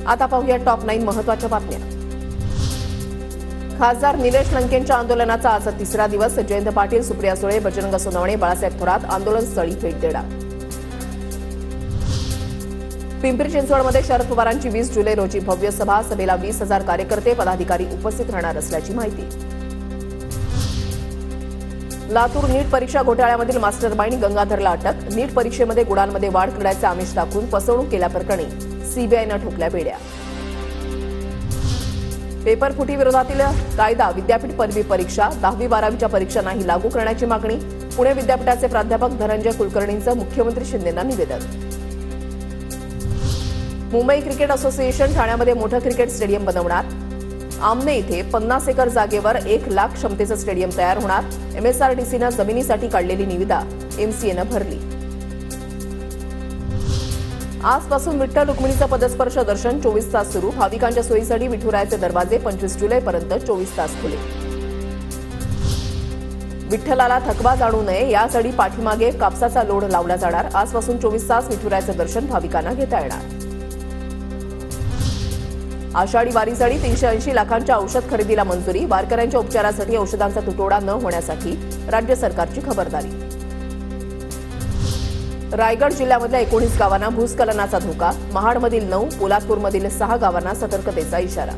आता पाहूया टॉप 9 महत्त्वाच्या बातम्या। खासदार निलेश लंकेंच्या आंदोलनाचा आज तिसरा दिवस। जयंत पाटील, सुप्रिया सुळे, बजरंग सोनवणे, बाळासाहेब थोरात आंदोलनस्थळी भेट देणार। पिंपरी चिंचवडमध्ये शरद पवारांची 20 जुलै रोजी भव्य सभा। सभेला 20,000 कार्यकर्ते, पदाधिकारी उपस्थित राहणार असल्याची माहिती। लातूर नीट परीक्षा घोटाळ्यामधील मास्टरमाइंड गंगाधरला अटक। नीट परीक्षेमध्ये गुणांमध्ये वाढ करण्याचे आमिष दाखवून फसवणूक केल्याप्रकरणी सीबीआयनं ठोकल्या बेड्या। पेपर फुटी विरोधातील कायदा विद्यापीठ पदवी परीक्षा 10वी-12वीच्या परीक्षांनाही लागू करण्याची मागणी। पुणे विद्यापीठाचे प्राध्यापक धनंजय कुलकर्णींचं मुख्यमंत्री शिंदेंना निवेदन। मुंबई क्रिकेट असोसिएशन ठाण्यामध्ये मोठं क्रिकेट स्टेडियम बनवणार। आमने इथे 50 एकर जागेवर 1 लाख क्षमतेचं स्टेडियम तयार होणार। एमएसआरडीसीनं जमिनीसाठी काढलेली निविदा एमसीएनं भरली। आजपासून विठ्ठल रुक्मिणीचं पदस्पर्श दर्शन 24 तास सुरू। भाविकांच्या सोयीसाठी विठुरायाचे दरवाजे 25 जुलैपर्यंत 24 तास खुले। विठ्ठलाला थकवा जाणू नये यासाठी पाठीमागे कापसाचा लोड लावला जाणार। आजपासून 24 तास विठुरायाचं दर्शन भाविकांना घेता येणार। आषाढी वारीसाठी 380 लाखांच्या औषध खरेदीला मंजुरी। वारकऱ्यांच्या उपचारासाठी औषधांचा तुटवडा न होण्यासाठी राज्य सरकारची खबरदारी। रायगड जिल्ह्यामधल्या 19 गावांना भूस्खलनाचा धोका। महाडमधील 9, पोलादपूरमधील 6 गावांना सतर्कतेचा इशारा।